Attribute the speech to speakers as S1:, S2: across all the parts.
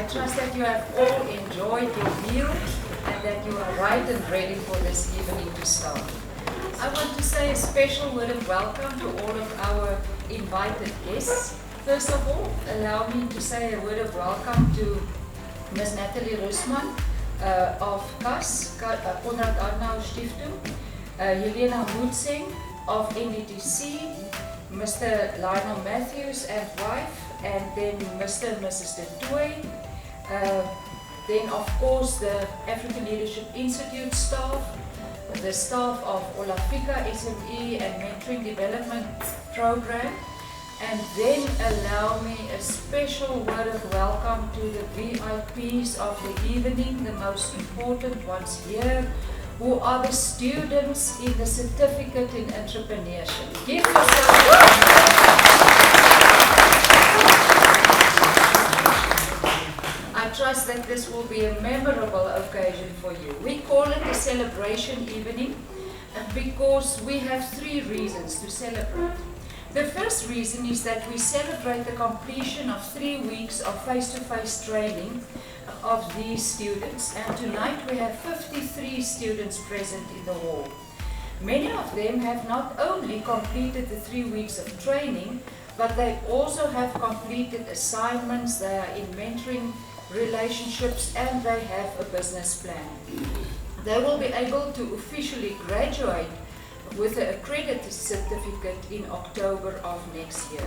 S1: trust that you have all enjoyed your meal and that you are right and ready for this evening to start. I want to say a special word of welcome to all of our invited guests. First of all, allow me to say a word of welcome to Ms. Natalie Rusman of KAS, Konrad-Adenauer-Stiftung, Helena Mootsing of NDTC, Mr. Lionel Matthews and wife, and then Mr. and Mrs. De Toy, then of course the African Leadership Institute staff, the staff of Olafika SME and Mentoring Development Program, and then allow me a special word of welcome to the VIPs of the evening, the most important ones here, who are the students in the Certificate in Entrepreneurship. Give yourself I trust that this will be a memorable occasion for you. We call it a celebration evening because we have 3 reasons to celebrate. The first reason is that we celebrate the completion of 3 weeks of face-to-face training of these students, and tonight we have 53 students present in the hall. Many of them have not only completed the 3 weeks of training, but they also have completed assignments, they are in mentoring relationships, and they have a business plan. They will be able to officially graduate with an accredited certificate in October of next year.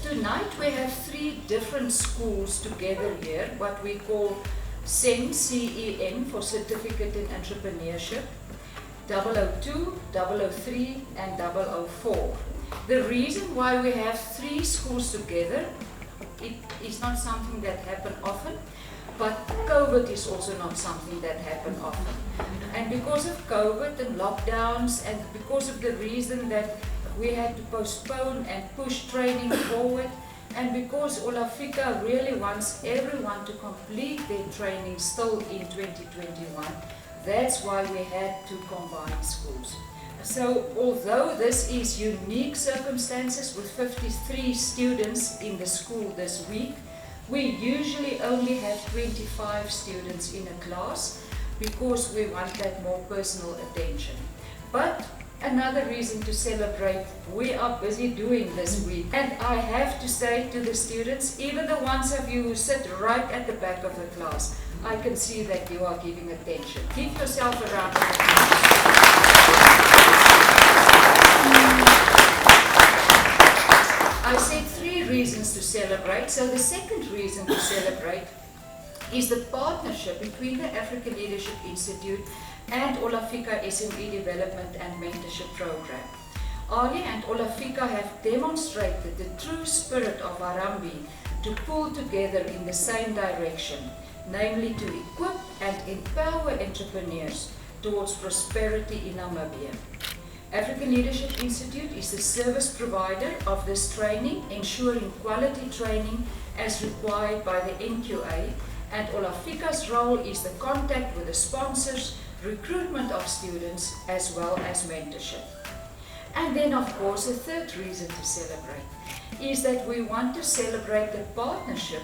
S1: Tonight we have 3 different schools together here, what we call CEN, C-E-N for Certificate in Entrepreneurship, 002, 003 and 004. The reason why we have 3 schools together, it is not something that happens often, but COVID is also not something that happens often. And because of COVID and lockdowns, and because of the reason that we had to postpone and push training forward, and because Olafika really wants everyone to complete their training still in 2021, that's why we had to combine schools. So although this is unique circumstances with 53 students in the school this week, we usually only have 25 students in a class because we want that more personal attention. But another reason to celebrate, we are busy doing this week. And I have to say to the students, even the ones of you who sit right at the back of the class, I can see that you are giving attention. Give yourself a round of applause. I said 3 reasons to celebrate. So the second reason to celebrate is the partnership between the African Leadership Institute and Olafika SME Development and Mentorship Program. Ali and Olafika have demonstrated the true spirit of Harambee to pull together in the same direction, namely to equip and empower entrepreneurs towards prosperity in Namibia. African Leadership Institute is the service provider of this training, ensuring quality training as required by the NQA, and Olafika's role is the contact with the sponsors, recruitment of students, as well as mentorship. And then of course a third reason to celebrate is that we want to celebrate the partnership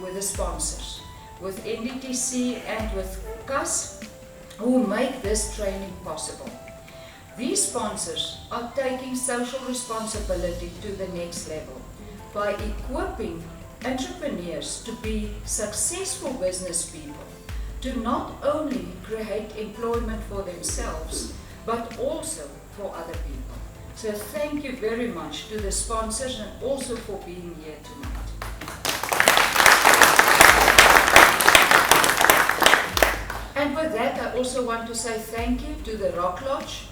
S1: with the sponsors, with NDTC and with KAS, who make this training possible. These sponsors are taking social responsibility to the next level by equipping entrepreneurs to be successful business people, to not only create employment for themselves, but also for other people. So thank you very much to the sponsors and also for being here tonight. And with that, I also want to say thank you to the Rock Lodge,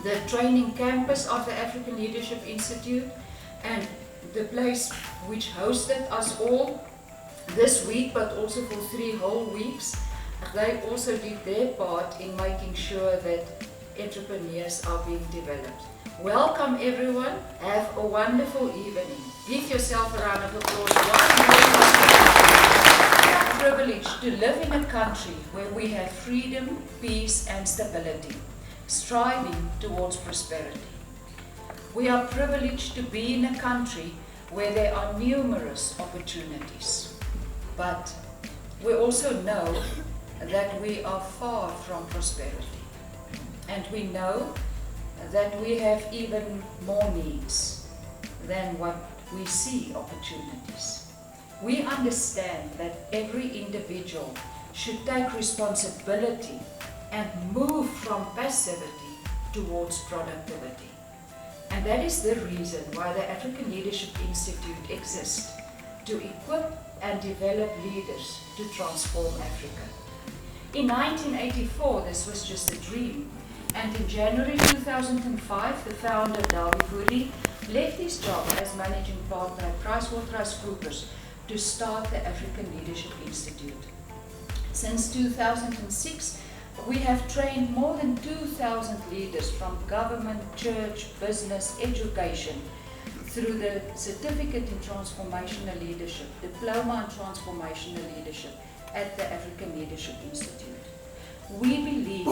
S1: the training campus of the African Leadership Institute, and the place which hosted us all this week, but also for 3 whole weeks. They also did their part in making sure that entrepreneurs are being developed. Welcome everyone, have a wonderful evening. Give yourself a round of applause. We are privileged to live in a country where we have freedom, peace and stability, striving towards prosperity. We are privileged to be in a country where there are numerous opportunities. But we also know that we are far from prosperity. And we know that we have even more needs than what we see opportunities. We understand that every individual should take responsibility and move from passivity towards productivity. And that is the reason why the African Leadership Institute exists, to equip and develop leaders to transform Africa. In 1984, this was just a dream, and in January 2005, the founder, Kadhikwa, left his job as managing partner at PricewaterhouseCoopers to start the African Leadership Institute. Since 2006, we have trained more than 2,000 leaders from government, church, business, education, through the Certificate in Transformational Leadership, Diploma in Transformational Leadership at the African Leadership Institute. We believe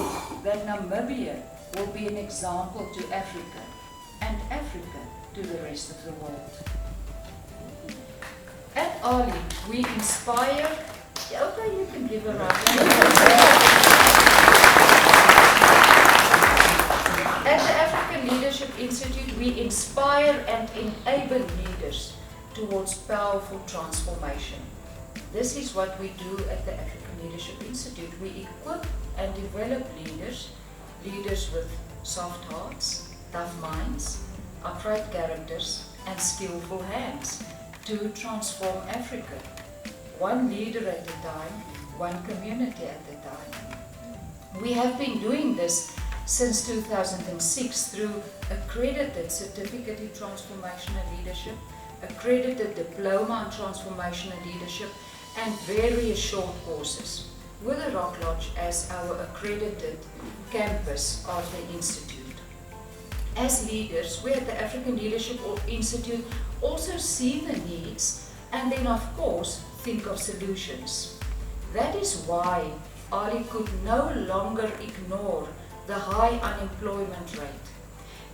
S1: that Namibia will be an example to Africa, and Africa to the rest of the world. At Ali, we inspire. Okay, you can give a round of applause. At the African Leadership Institute, we inspire and enable leaders towards powerful transformation. This is what we do at the African Leadership Institute. We equip and develop leaders with soft hearts, tough minds, upright characters, and skillful hands to transform Africa. One leader at a time, one community at a time. We have been doing this since 2006 through accredited Certificate in Transformational Leadership, accredited Diploma in Transformational Leadership, and various short courses, with the Rock Lodge as our accredited campus of the Institute. As leaders, we at the African Leadership Institute also see the needs and then, of course, think of solutions. That is why Ali could no longer ignore the high unemployment rate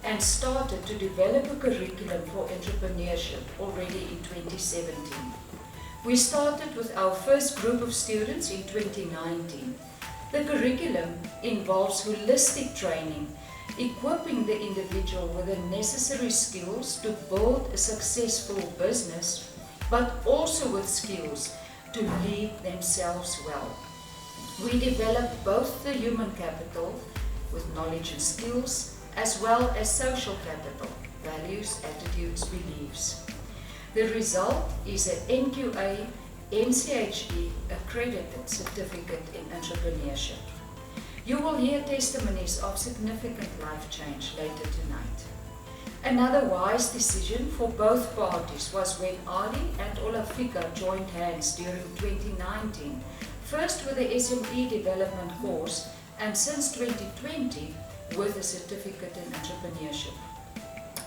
S1: and started to develop a curriculum for entrepreneurship already in 2017. We started with our first group of students in 2019. The curriculum involves holistic training, equipping the individual with the necessary skills to build a successful business, but also with skills to lead themselves well. We develop both the human capital with knowledge and skills, as well as social capital, values, attitudes, beliefs. The result is an NQA NCHE accredited certificate in entrepreneurship. You will hear testimonies of significant life change later tonight. Another wise decision for both parties was when Ali and Olafika joined hands during 2019, first with the SME development course and since 2020 with a certificate in entrepreneurship.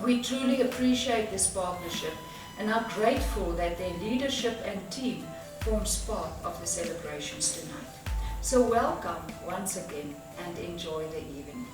S1: We truly appreciate this partnership and are grateful that their leadership and team forms part of the celebrations tonight. So welcome once again and enjoy the evening.